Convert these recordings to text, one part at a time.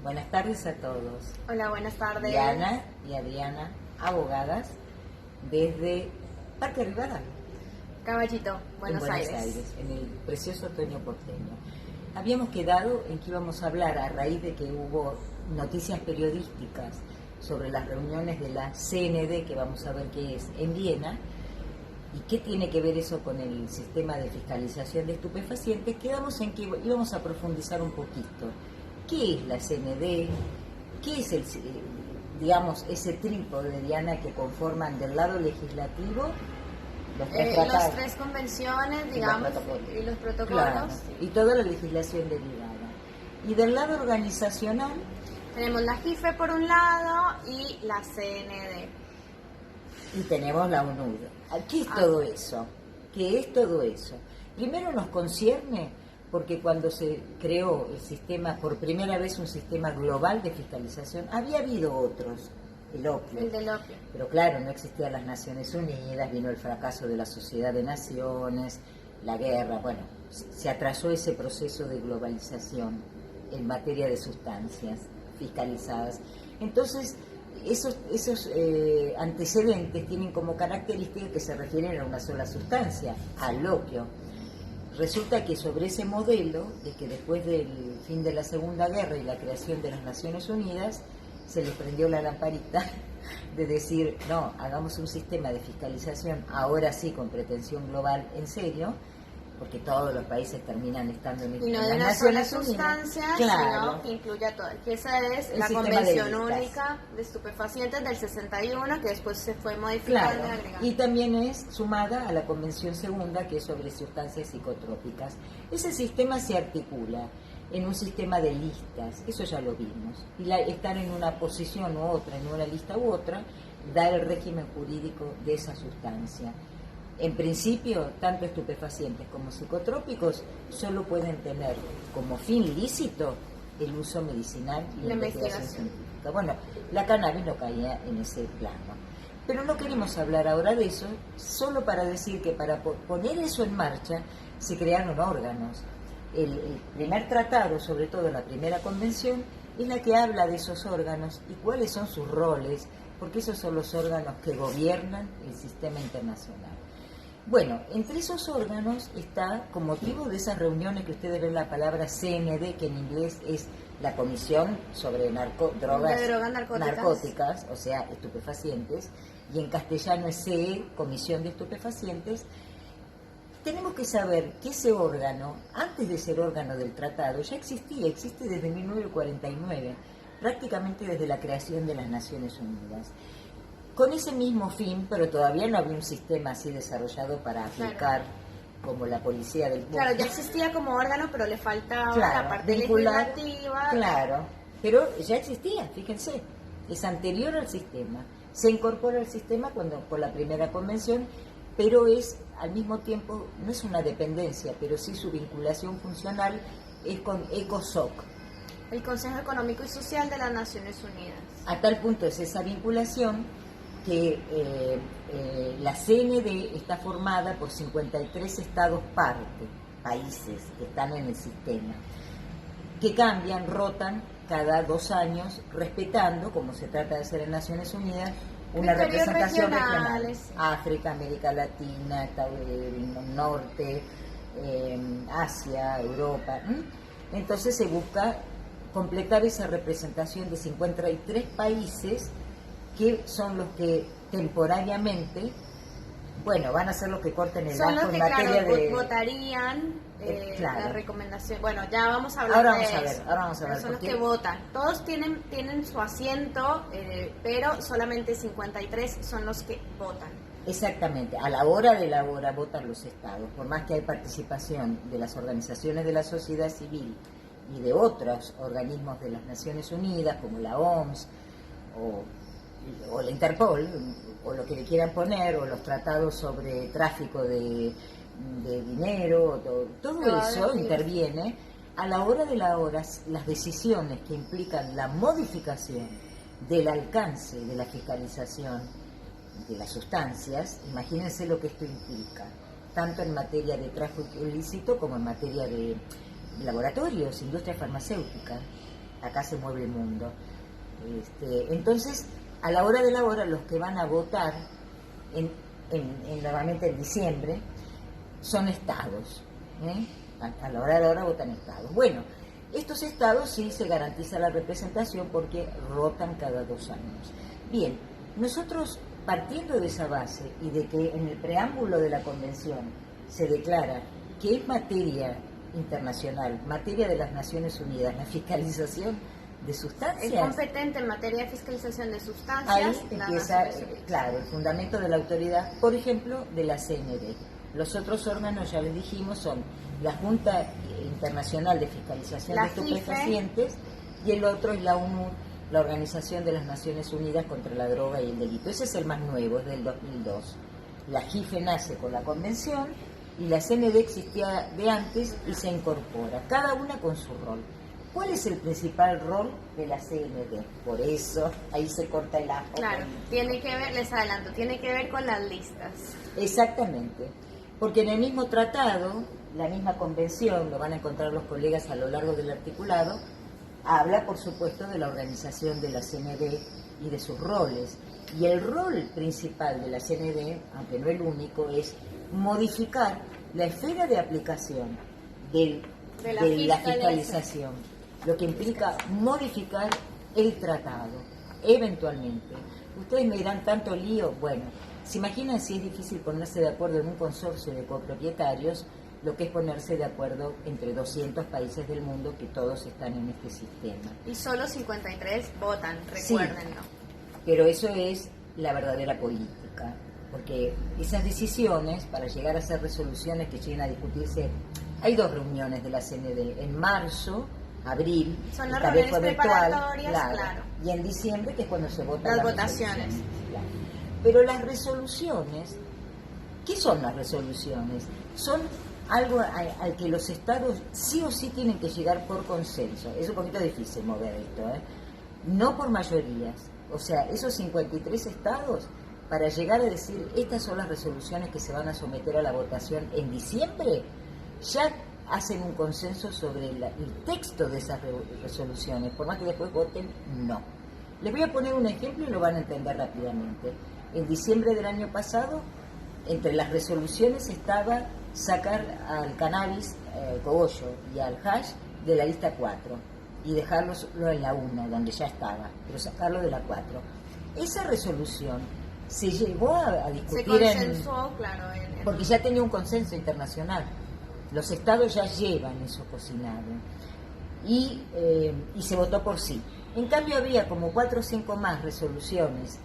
Buenas tardes a todos. Hola, buenas tardes. Diana y Adriana, abogadas, desde Parque Rivadavia, Caballito, Buenos en Buenos Aires, en el precioso otoño porteño. Habíamos quedado en que íbamos a hablar a raíz de que hubo noticias periodísticas sobre las reuniones de la CND, que vamos a ver qué es, en Viena, y qué tiene que ver eso con el sistema de fiscalización de estupefacientes. Quedamos en que íbamos a profundizar un poquito. ¿Qué es la CND? ¿Qué es ese trípode, Diana, que conforman del lado legislativo las tres convenciones, digamos, y los protocolos? Claro, y toda la legislación derivada. Y del lado organizacional tenemos la JIFE por un lado y la CND. Y tenemos la UNUD. ¿Qué es todo eso? ¿Qué es todo eso? Primero nos concierne porque cuando se creó el sistema, por primera vez un sistema global de fiscalización, había habido otros, el del opio. Pero claro, no existían las Naciones Unidas, vino el fracaso de la Sociedad de Naciones, la guerra, bueno, se atrasó ese proceso de globalización en materia de sustancias fiscalizadas. Entonces, esos antecedentes tienen como característica que se refieren a una sola sustancia, al opio. Resulta que sobre ese modelo, de que después del fin de la Segunda Guerra y la creación de las Naciones Unidas, se les prendió la lamparita de decir, no, hagamos un sistema de fiscalización, ahora sí, con pretensión global en serio, porque todos los países terminan estando en y no las de una Naciones sola Unidas. sustancia, Claro, sino que incluya todo. Que esa es el la sistema Convención de Única de Estupefacientes del 61, que después se fue modificando y claro, agregando. y también es sumada a la Convención Segunda, que es sobre sustancias psicotrópicas. Ese sistema se articula en un sistema de listas, eso ya lo vimos, y estar en una posición u otra, en una lista u otra, da el régimen jurídico de esa sustancia. En principio, tanto estupefacientes como psicotrópicos solo pueden tener como fin lícito el uso medicinal y la investigación científica. Bueno, la cannabis no caía en ese plano. Pero no queremos hablar ahora de eso, solo para decir que para poner eso en marcha se crearon órganos. El primer tratado, sobre todo la primera convención, es la que habla de esos órganos y cuáles son sus roles, porque esos son los órganos que gobiernan el sistema internacional. Bueno, entre esos órganos está, con motivo de esas reuniones que ustedes ven la palabra CND, que en inglés es la Comisión sobre Drogas Narcóticas, o sea, estupefacientes, y en castellano es CE, Comisión de Estupefacientes. Tenemos que saber que ese órgano, antes de ser órgano del tratado, ya existe desde 1949, prácticamente desde la creación de las Naciones Unidas. Con ese mismo fin, pero todavía no había un sistema así desarrollado para aplicar, como la policía del pueblo. Claro, ya existía como órgano, pero le faltaba la parte legislativa. Claro, pero ya existía, fíjense, es anterior al sistema. Se incorpora al sistema por la primera convención, pero es al mismo tiempo, no es una dependencia, pero sí su vinculación funcional es con ECOSOC. El Consejo Económico y Social de las Naciones Unidas. A tal punto es esa vinculación que la CND está formada por 53 estados países que están en el sistema, que cambian, rotan cada 2 años, respetando, como se trata de hacer en Naciones Unidas, una representación regional. África, América Latina, el Norte, Asia, Europa. Entonces se busca completar esa representación de 53 países que son los que temporariamente, bueno, van a ser los que corten el lazo en materia de... votarían la recomendación. Bueno, ya vamos a hablar ahora de vamos eso. A ver. Son los que votan. Todos tienen su asiento, pero solamente 53 son los que votan. Exactamente, a la hora de la hora votan los estados, por más que hay participación de las organizaciones de la sociedad civil y de otros organismos de las Naciones Unidas, como la OMS o la Interpol, o lo que le quieran poner, o los tratados sobre tráfico de dinero, todo eso interviene. A la hora de la hora, las decisiones que implican la modificación del alcance de la fiscalización de las sustancias, imagínense lo que esto implica, tanto en materia de tráfico ilícito como en materia de laboratorios, industria farmacéutica. acá se mueve el mundo. Entonces, a la hora de la hora, los que van a votar nuevamente en diciembre son estados, ¿eh? A la hora de la hora votan estados. Bueno, estos estados sí se garantiza la representación porque rotan cada 2 años. Bien, nosotros, partiendo de esa base y de que en el preámbulo de la convención se declara que es materia internacional, materia de las Naciones Unidas, la fiscalización de sustancias. Es competente en materia de fiscalización de sustancias. Ahí empieza, claro, el fundamento de la autoridad, por ejemplo, de la CND. Los otros órganos, ya les dijimos, son la Junta Internacional de Fiscalización de Estupefacientes y el otro es la ONU, la Organización de las Naciones Unidas contra la Droga y el Delito. Ese es el más nuevo, es del 2002. La JIFE nace con la convención y la CND existía de antes y se incorpora, cada una con su rol. ¿Cuál es el principal rol de la CND? Por eso, ahí se corta el ajo. Claro, tiene que ver, les adelanto, tiene que ver con las listas. Exactamente, porque en el mismo tratado, la misma convención, lo van a encontrar los colegas a lo largo del articulado, habla, por supuesto, de la organización de la CND y de sus roles. Y el rol principal de la CND, aunque no el único, es modificar la esfera de aplicación de la fiscalización, lo que implica modificar el tratado, eventualmente. Ustedes me dirán, tanto lío. Bueno, se imaginan si es difícil ponerse de acuerdo en un consorcio de copropietarios, lo que es ponerse de acuerdo entre 200 países del mundo que todos están en este sistema. Y solo 53 votan, recuérdenlo. Sí, pero eso es la verdadera política, porque esas decisiones, para llegar a hacer resoluciones que lleguen a discutirse, hay 2 reuniones de la CND, en marzo, abril, son las esta vez reuniones fue virtual, preparatorias, claro, y en diciembre, que es cuando se votan las votaciones. Claro. Pero las resoluciones, ¿qué son las resoluciones? Son algo al que los estados sí o sí tienen que llegar por consenso. Es un poquito difícil mover esto, ¿eh? No por mayorías. O sea, esos 53 estados, para llegar a decir estas son las resoluciones que se van a someter a la votación en diciembre, ya hacen un consenso sobre el texto de esas resoluciones, por más que después voten no. Les voy a poner un ejemplo y lo van a entender rápidamente. En diciembre del año pasado, entre las resoluciones estaba sacar al cannabis, cogollo y al hash de la lista 4 y dejarlo en la 1, donde ya estaba, pero sacarlo de la 4. Esa resolución se llegó a discutir, se consensuó, claro, porque ya tenía un consenso internacional. Los estados ya llevan eso cocinado y se votó por sí. En cambio había como 4 o 5 más resoluciones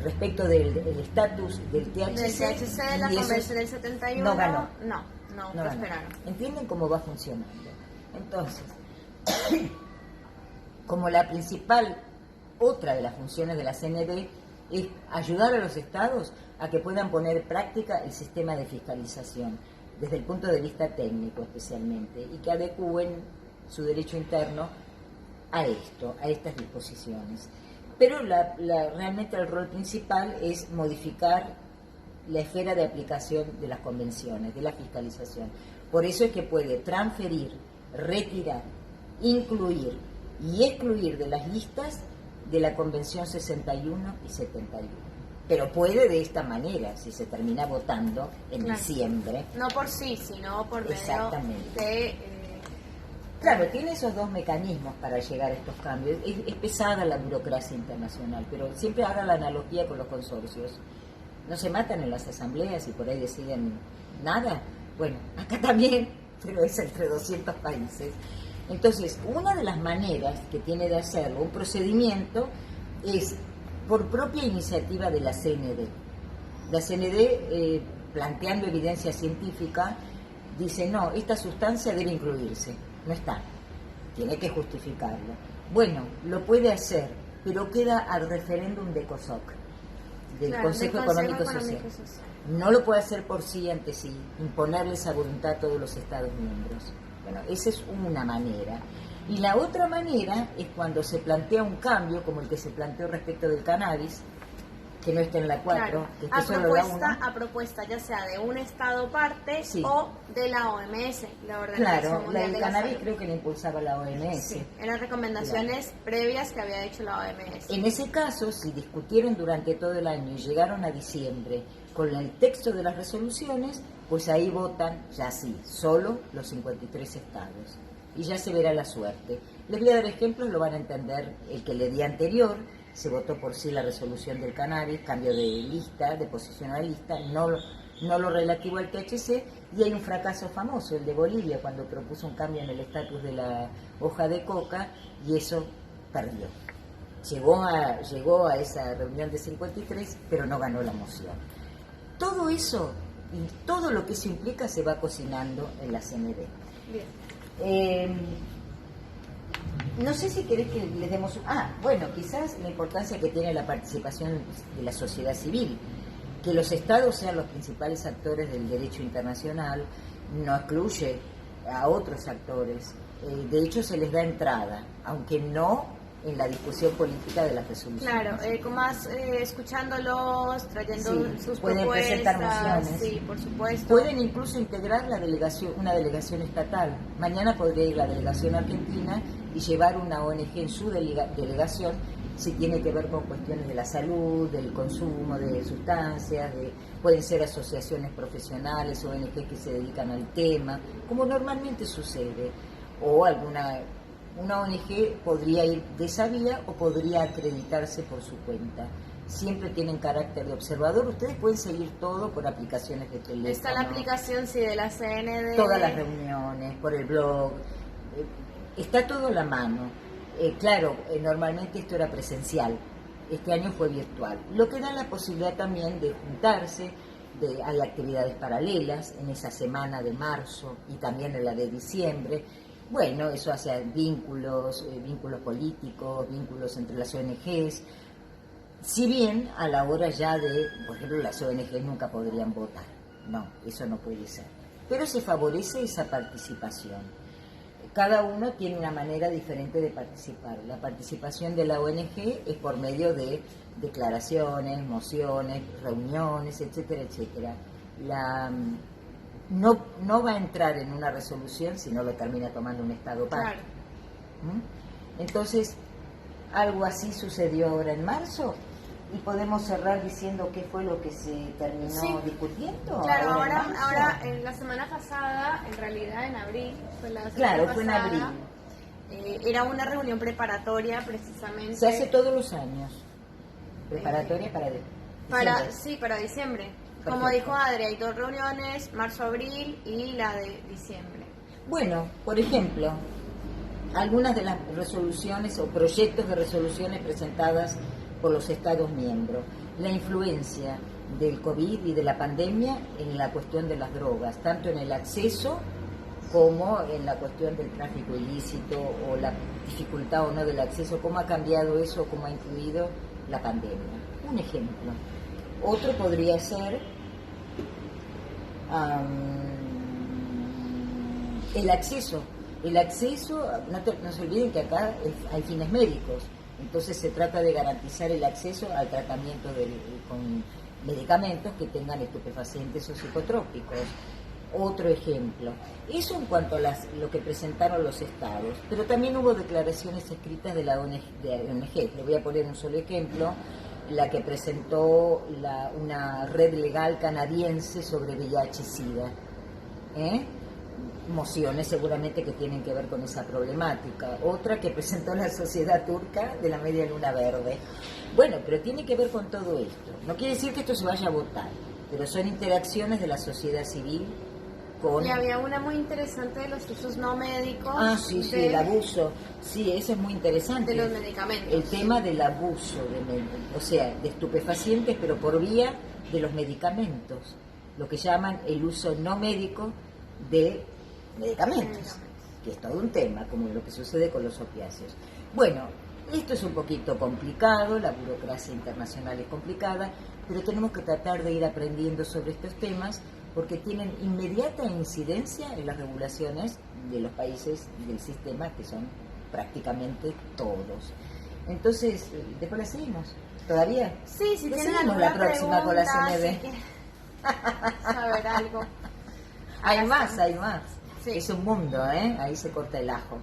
respecto del estatus del THC. Del THC de la convención del 71 no ganó. No prosperaron. ¿Entienden cómo va funcionando? Entonces, como la principal, otra de las funciones de la CND es ayudar a los estados a que puedan poner en práctica el sistema de fiscalización, desde el punto de vista técnico especialmente, y que adecúen su derecho interno a esto, a estas disposiciones. Pero realmente el rol principal es modificar la esfera de aplicación de las convenciones, de la fiscalización. Por eso es que puede transferir, retirar, incluir y excluir de las listas de la Convención 61 y 71. Pero puede de esta manera, si se termina votando en diciembre. No por sí, sino por medio de... Claro, tiene esos 2 mecanismos para llegar a estos cambios. Es pesada la burocracia internacional, pero siempre haga la analogía con los consorcios. No se matan en las asambleas y por ahí deciden nada. Bueno, acá también, pero es entre 200 países. Entonces, una de las maneras que tiene de hacerlo, un procedimiento, es por propia iniciativa de la CND. La CND, planteando evidencia científica, dice, no, esta sustancia debe incluirse. No está, tiene que justificarlo. Bueno, lo puede hacer, pero queda al referéndum de COSOC, del Consejo Económico Social. No lo puede hacer por sí ante sí, imponerle esa voluntad a todos los Estados miembros. Bueno, esa es una manera. Y la otra manera es cuando se plantea un cambio, como el que se planteó respecto del cannabis, Que no esté en la 4, claro, que esté solo la 1. a propuesta ya sea de un estado parte Sí. o de la OMS, la Organización Claro, Mundial el de la cannabis Salud. creo que la impulsaba la OMS. Sí, eran recomendaciones previas que había hecho la OMS. En ese caso, si discutieron durante todo el año y llegaron a diciembre con el texto de las resoluciones, pues ahí votan, ya sí, solo los 53 estados. Y ya se verá la suerte. Les voy a dar ejemplos, lo van a entender. El que le di anterior, se votó por sí la resolución del cannabis, cambio de lista, de posición a la lista, no lo relativo al THC, y hay un fracaso famoso, el de Bolivia, cuando propuso un cambio en el estatus de la hoja de coca, y eso perdió. Llegó a esa reunión de 53, pero no ganó la moción. Todo eso y todo lo que eso implica se va cocinando en la CNB. Bien. No sé si querés que les demos... bueno, quizás la importancia que tiene la participación de la sociedad civil, que los estados sean los principales actores del derecho internacional, no excluye a otros actores. De hecho, se les da entrada, aunque no en la discusión política de las resoluciones. Claro, más escuchándolos, trayendo sus pueden propuestas, presentar mociones. Sí, por supuesto. Pueden incluso integrar una delegación estatal. Mañana podría ir la delegación argentina y llevar una ONG en su delegación si tiene que ver con cuestiones de la salud, del consumo de sustancias, pueden ser asociaciones profesionales, ONG que se dedican al tema, como normalmente sucede, o una ONG podría ir de esa vía o podría acreditarse por su cuenta. Siempre tienen carácter de observador. Ustedes pueden seguir todo por aplicaciones de teléfono. Está la aplicación, sí, de la CND. Todas las reuniones, por el blog. Está todo a la mano. Claro, normalmente esto era presencial. Este año fue virtual. Lo que da la posibilidad también de juntarse. Hay actividades paralelas en esa semana de marzo y también en la de diciembre. Bueno, eso hace vínculos políticos, vínculos entre las ONGs, si bien a la hora ya de, por ejemplo, las ONGs nunca podrían votar, no, eso no puede ser, pero se favorece esa participación. Cada uno tiene una manera diferente de participar. La participación de la ONG es por medio de declaraciones, mociones, reuniones, etcétera, etcétera. No va a entrar en una resolución si no lo termina tomando un Estado parte. Claro. Entonces, algo así sucedió ahora en marzo y podemos cerrar diciendo qué fue lo que se terminó discutiendo. Claro, ahora en la semana pasada, en realidad en abril, fue la semana pasada, fue en abril. Era una reunión preparatoria precisamente. Se hace todos los años. Preparatoria para diciembre. Para diciembre. Perfecto. Como dijo Adri, hay 2 reuniones, marzo-abril y la de diciembre. Bueno, por ejemplo, algunas de las resoluciones o proyectos de resoluciones presentadas por los Estados miembros. La influencia del COVID y de la pandemia en la cuestión de las drogas, tanto en el acceso como en la cuestión del tráfico ilícito o la dificultad o no del acceso, cómo ha cambiado eso, cómo ha influido la pandemia. Un ejemplo. Otro podría ser el acceso. El acceso, no se olviden que acá hay fines médicos, entonces se trata de garantizar el acceso al tratamiento con medicamentos que tengan estupefacientes o psicotrópicos. Otro ejemplo. Eso en cuanto a lo que presentaron los estados, pero también hubo declaraciones escritas de la ONG. Le voy a poner un solo ejemplo. La que presentó una red legal canadiense sobre VIH-Sida. Mociones seguramente que tienen que ver con esa problemática. Otra que presentó la Sociedad Turca de la Media Luna Verde. Bueno, pero tiene que ver con todo esto. No quiere decir que esto se vaya a votar, pero son interacciones de la sociedad civil con... Y había una muy interesante de los usos no médicos. Sí, el abuso. Sí, eso es muy interesante. De los medicamentos. El tema del abuso, de estupefacientes, pero por vía de los medicamentos. Lo que llaman el uso no médico de medicamentos, que es todo un tema, como lo que sucede con los opiáceos. Bueno, esto es un poquito complicado, la burocracia internacional es complicada, pero tenemos que tratar de ir aprendiendo sobre estos temas porque tienen inmediata incidencia en las regulaciones de los países del sistema, que son prácticamente todos. Entonces, después la seguimos. ¿Todavía? Sí, si La tienen seguimos alguna la próxima con la pregunta, CNB. si quieren saber algo. Hay Acá más, estamos. hay más. Sí. Es un mundo, ¿eh? Ahí se corta el ajo.